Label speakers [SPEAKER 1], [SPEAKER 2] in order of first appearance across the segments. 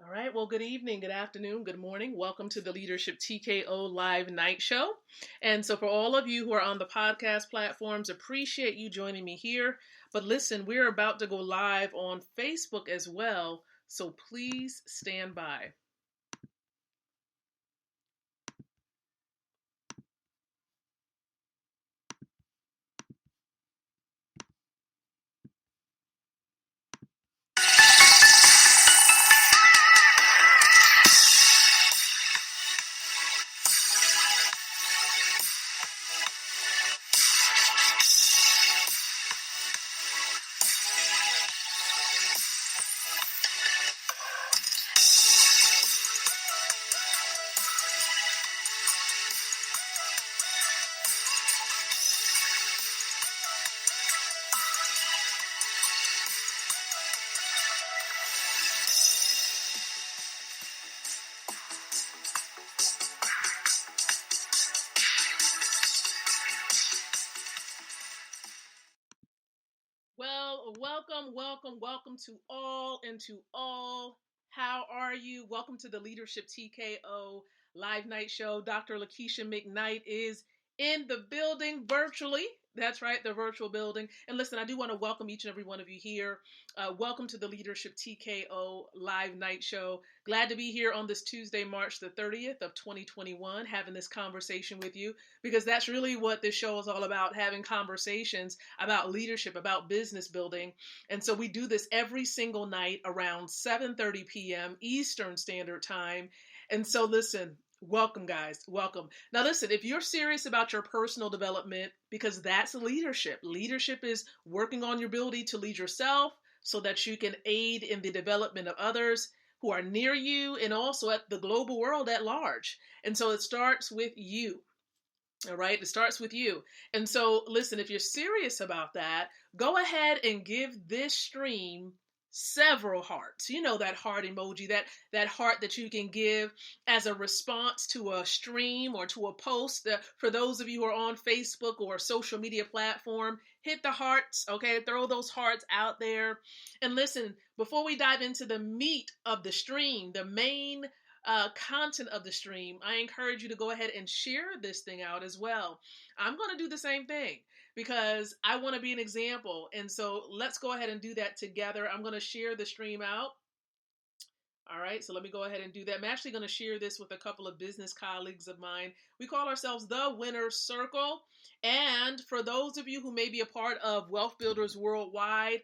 [SPEAKER 1] All right. Well, good evening, good afternoon, good morning. Welcome to the Leadership TKO Live Night Show. And so, for all of you who are on the podcast platforms, appreciate you joining me here. But listen, we're about to go live on Facebook as well. So, please stand by. Well, welcome to all and to all. How are you? Welcome to the Leadership TKO Live Night Show. Dr. Lakeisha McKnight is in the building virtually. That's right, the virtual building. And listen, I do want to welcome each and every one of you here. Welcome to the Leadership TKO Live Night Show. Glad to be here on this Tuesday, March the 30th of 2021, having this conversation with you, because that's really what this show is all about, having conversations about leadership, about business building. And so we do this every single night around 7:30 p.m. Eastern Standard Time. And so listen, welcome guys, welcome. Now listen, if you're serious about your personal development, because that's leadership. Leadership is working on your ability to lead yourself so that you can aid in the development of others who are near you and also at the global world at large. And so it starts with you. All right, it starts with you. And so, listen, if you're serious about that, go ahead and give this stream several hearts. You know, that heart emoji, that heart that you can give as a response to a stream or to a post. For those of you who are on Facebook or a social media platform, hit the hearts, okay? Throw those hearts out there. And listen, before we dive into the meat of the stream, the main content of the stream, I encourage you to go ahead and share this thing out as well. I'm going to do the same thing because I want to be an example. And so let's go ahead and do that together. I'm going to share the stream out. All right, so let me go ahead and do that. I'm actually going to share this with a couple of business colleagues of mine. We call ourselves the Winner's Circle. And for those of you who may be a part of Wealth Builders Worldwide,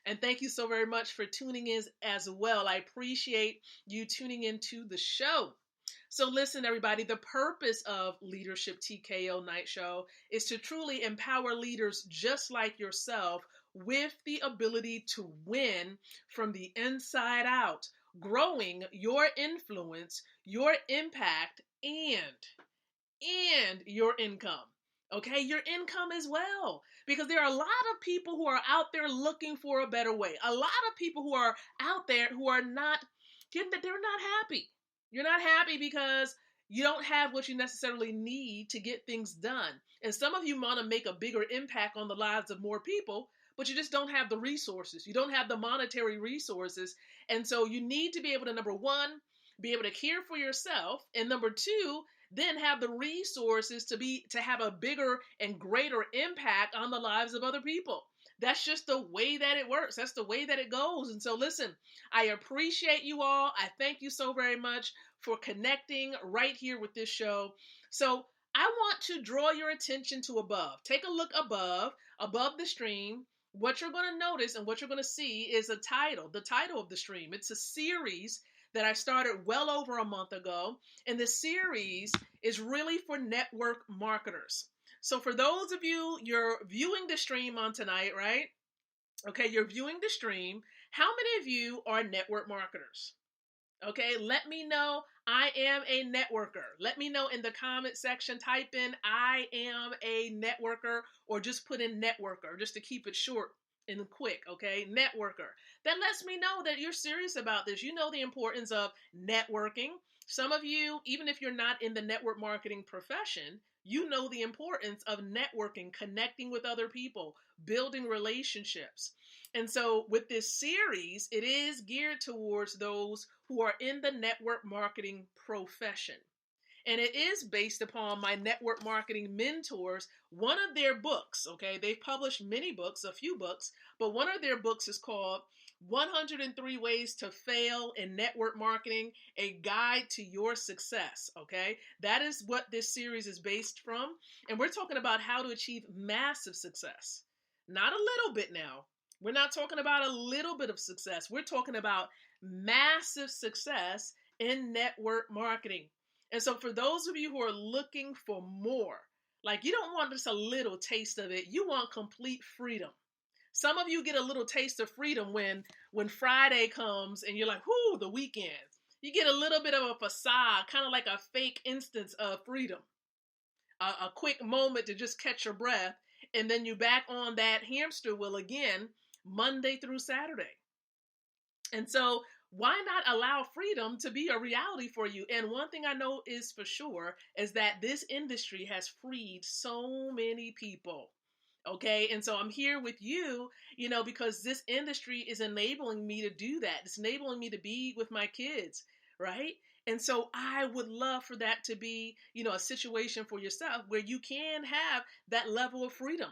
[SPEAKER 1] and thank you so very much for tuning in as well. I appreciate you tuning into the show. So listen, everybody, the purpose of Leadership TKO Night Show is to truly empower leaders just like yourself with the ability to win from the inside out, growing your influence, your impact, and your income. Okay, your income as well. Because there are a lot of people who are out there looking for a better way. A lot of people who are out there who are not getting that, they're not happy. You're not happy because you don't have what you necessarily need to get things done. And some of you want to make a bigger impact on the lives of more people, but you just don't have the resources. You don't have the monetary resources. And so you need to be able to, number one, be able to care for yourself. And number two, then have the resources to have a bigger and greater impact on the lives of other people. That's just the way that it works. That's the way that it goes. And so listen, I appreciate you all. I thank you so very much for connecting right here with this show. So I want to draw your attention to above. Take a look above the stream. What you're going to notice and what you're going to see is the title of the stream. It's a series that I started well over a month ago. And the series is really for network marketers. So for those of you, you're viewing the stream on tonight, right? Okay, you're viewing the stream. How many of you are network marketers? Okay, let me know. I am a networker. Let me know in the comment section. Type in I am a networker or just put in networker just to keep it short and quick, okay? Networker. That lets me know that you're serious about this. You know the importance of networking. Some of you, even if you're not in the network marketing profession, You know the importance of networking, connecting with other people, building relationships. And so with this series, it is geared towards those who are in the network marketing profession. And it is based upon my network marketing mentors, one of their books. Okay, they've published many books, a few books, but one of their books is called 103 Ways to Fail in Network Marketing, a Guide to Your Success. Okay, that is what this series is based from. And we're talking about how to achieve massive success, not a little bit now. We're not talking about a little bit of success. We're talking about massive success in network marketing. And so for those of you who are looking for more, like you don't want just a little taste of it, you want complete freedom. Some of you get a little taste of freedom when Friday comes and you're like, whoo, the weekend. You get a little bit of a facade, kind of like a fake instance of freedom. A quick moment to just catch your breath, and then you back on that hamster wheel again, Monday through Saturday. And so why not allow freedom to be a reality for you? And one thing I know is for sure is that this industry has freed so many people. Okay. And so I'm here with you, because this industry is enabling me to do that. It's enabling me to be with my kids. Right. And so I would love for that to be, a situation for yourself where you can have that level of freedom.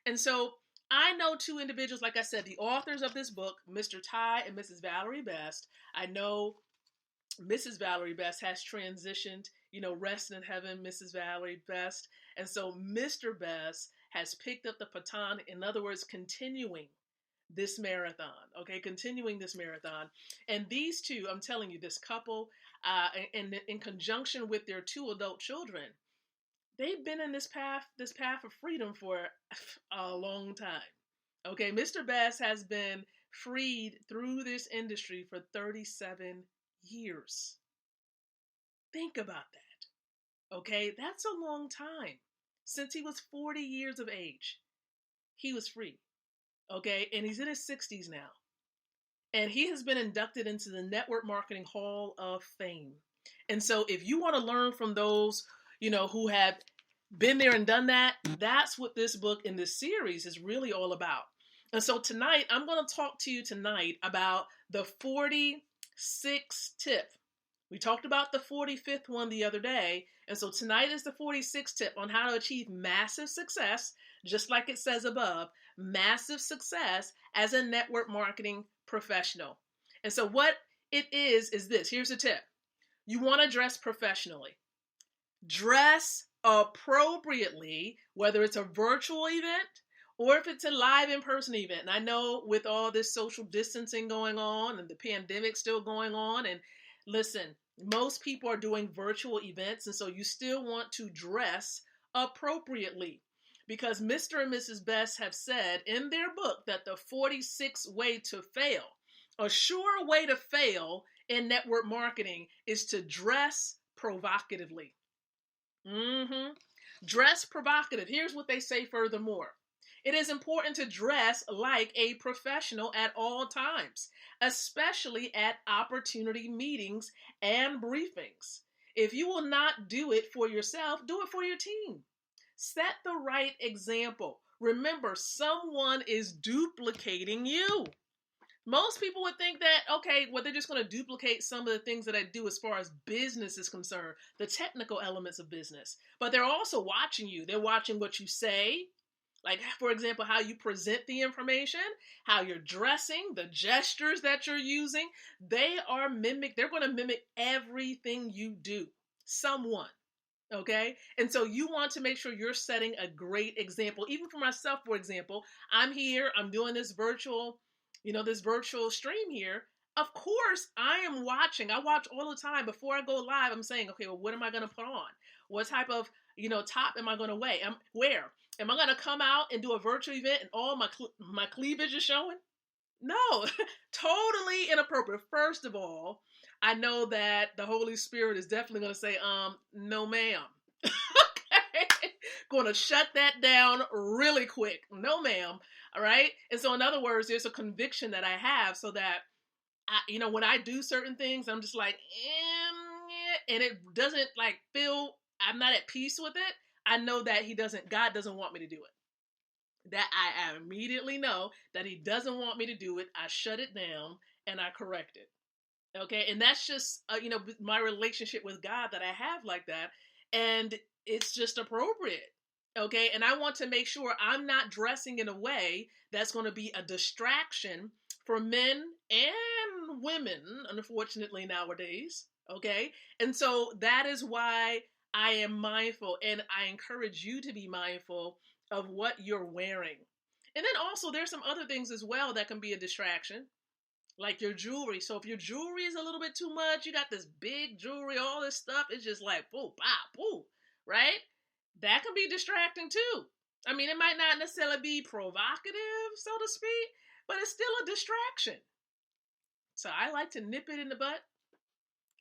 [SPEAKER 1] And so I know two individuals, like I said, the authors of this book, Mr. Ty and Mrs. Valerie Best. I know Mrs. Valerie Best has transitioned, rest in heaven, Mrs. Valerie Best. And so Mr. Best has picked up the baton, in other words, continuing this marathon, okay, continuing this marathon. And these two, I'm telling you, this couple, in conjunction with their two adult children, they've been in this path of freedom for a long time. Okay, Mr. Bass has been freed through this industry for 37 years. Think about that. Okay, that's a long time. Since he was 40 years of age, he was free. Okay, and he's in his 60s now. And he has been inducted into the Network Marketing Hall of Fame. And so if you want to learn from those, who have been there and done that, that's what this book in this series is really all about. And so tonight, I'm going to talk to you tonight about the 46th tip. We talked about the 45th one the other day. And so tonight is the 46th tip on how to achieve massive success, just like it says above, massive success as a network marketing professional. And so what it is this. Here's the tip. You want to dress professionally. Dress appropriately, whether it's a virtual event or if it's a live in-person event. And I know with all this social distancing going on and the pandemic still going on, and listen, most people are doing virtual events, and so you still want to dress appropriately, because Mr. and Mrs. Best have said in their book that the 46th way to fail, a sure way to fail in network marketing, is to dress provocatively. Dress provocative. Here's what they say furthermore. It is important to dress like a professional at all times, especially at opportunity meetings and briefings. If you will not do it for yourself, do it for your team. Set the right example. Remember, someone is duplicating you. Most people would think that, okay, well, they're just going to duplicate some of the things that I do as far as business is concerned, the technical elements of business. But they're also watching you. They're watching what you say, like, for example, how you present the information, how you're dressing, the gestures that you're using. They're going to mimic everything you do. Someone. Okay. And so you want to make sure you're setting a great example. Even for myself, for example, I'm here, I'm doing this virtual stream here. Of course, I am watching. I watch all the time. Before I go live, I'm saying, okay, well, what am I going to put on? What type of, top am I going to wear? Am I going to come out and do a virtual event and all my cleavage is showing? No, totally inappropriate. First of all, I know that the Holy Spirit is definitely going to say, no, ma'am. Okay. Going to shut that down really quick. No, ma'am. All right. And so in other words, there's a conviction that I have so that when I do certain things, I'm just like, and it doesn't feel, I'm not at peace with it. I know that God doesn't want me to do it. That I immediately know that he doesn't want me to do it. I shut it down and I correct it. Okay. And that's just, my relationship with God that I have like that. And it's just appropriate. Okay. And I want to make sure I'm not dressing in a way that's going to be a distraction for men and women, unfortunately, nowadays. Okay. And so that is why I am mindful, and I encourage you to be mindful of what you're wearing. And then also, there's some other things as well that can be a distraction, like your jewelry. So if your jewelry is a little bit too much, you got this big jewelry, all this stuff, it's just like, pooh, pop, pooh, right? That can be distracting too. I mean, it might not necessarily be provocative, so to speak, but it's still a distraction. So I like to nip it in the butt,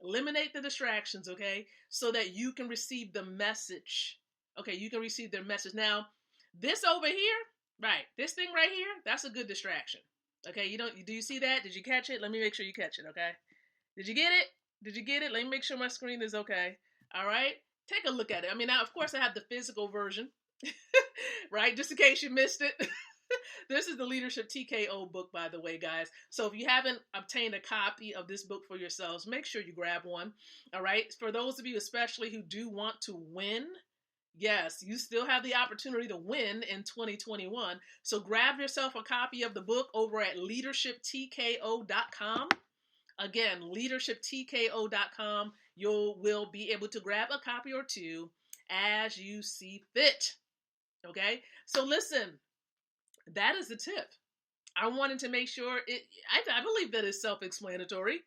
[SPEAKER 1] eliminate the distractions, okay, so that you can receive the message. Okay, you can receive their message. Now, this over here, right, this thing right here, that's a good distraction. Okay, do you see that? Did you catch it? Let me make sure you catch it, okay? Did you get it? Did you get it? Let me make sure my screen is okay. All right? Take a look at it. I mean, now, of course, I have the physical version, right? Just in case you missed it. This is the Leadership TKO book, by the way, guys. So if you haven't obtained a copy of this book for yourselves, make sure you grab one. All right? For those of you especially who do want to win, yes, you still have the opportunity to win in 2021. So grab yourself a copy of the book over at leadershiptko.com. Again, leadershiptko.com. You will be able to grab a copy or two as you see fit. Okay? So listen, that is the tip. I wanted to make sure I believe that is self-explanatory.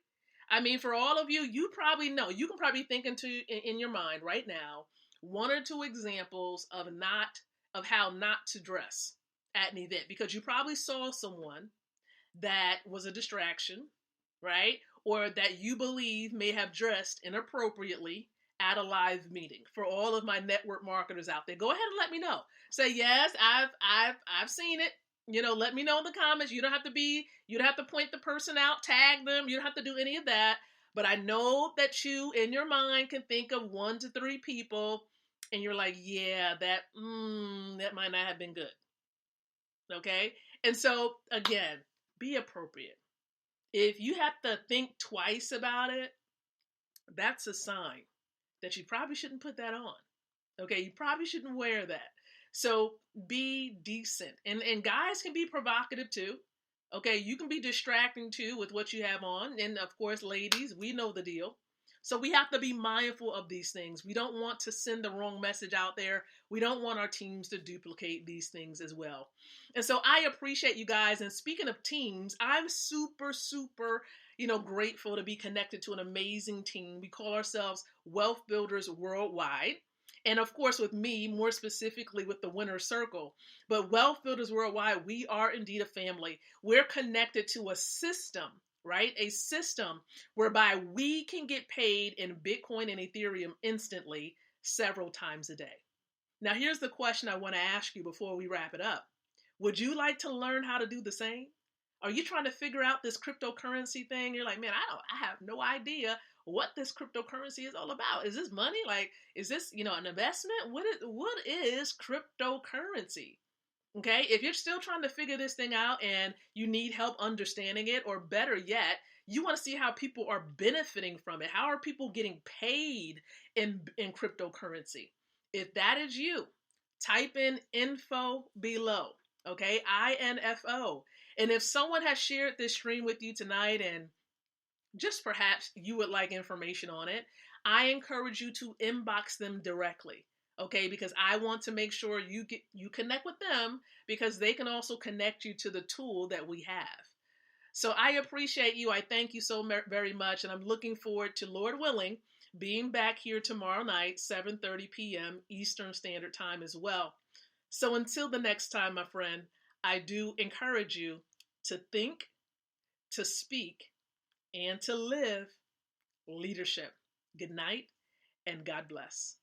[SPEAKER 1] I mean, for all of you, you probably know, you can probably think in your mind right now, one or two examples of how not to dress at an event, because you probably saw someone that was a distraction, right? Or that you believe may have dressed inappropriately at a live meeting. For all of my network marketers out there, go ahead and let me know. Say, yes, I've seen it. Let me know in the comments. You don't have to point the person out, tag them. You don't have to do any of that. But I know that you, in your mind, can think of 1 to 3 people, and you're like, yeah, that might not have been good. Okay? And so, again, be appropriate. If you have to think twice about it, that's a sign that you probably shouldn't put that on. Okay? You probably shouldn't wear that. So be decent. And guys can be provocative too. Okay, you can be distracting too with what you have on. And of course, ladies, we know the deal. So we have to be mindful of these things. We don't want to send the wrong message out there. We don't want our teams to duplicate these things as well. And so I appreciate you guys. And speaking of teams, I'm super, super, grateful to be connected to an amazing team. We call ourselves Wealth Builders Worldwide. And of course, with me, more specifically with the Winner's Circle. But Wealth Builders Worldwide, we are indeed a family. We're connected to a system, right? A system whereby we can get paid in Bitcoin and Ethereum instantly several times a day. Now, here's the question I want to ask you before we wrap it up. Would you like to learn how to do the same? Are you trying to figure out this cryptocurrency thing? You're like, man, I have no idea what this cryptocurrency is all about. Is this money? Like, is this, an investment? What is cryptocurrency? Okay. If you're still trying to figure this thing out and you need help understanding it, or better yet, you want to see how people are benefiting from it. How are people getting paid in cryptocurrency? If that is you, type in info below. Okay. INFO. And if someone has shared this stream with you tonight and just perhaps you would like information on it, I encourage you to inbox them directly. Okay, because I want to make sure you connect with them, because they can also connect you to the tool that we have. So I appreciate you. I thank you so very much. And I'm looking forward to, Lord willing, being back here tomorrow night, 7:30 p.m. Eastern Standard Time as well. So until the next time, my friend, I do encourage you to think, to speak, and to live leadership. Good night and God bless.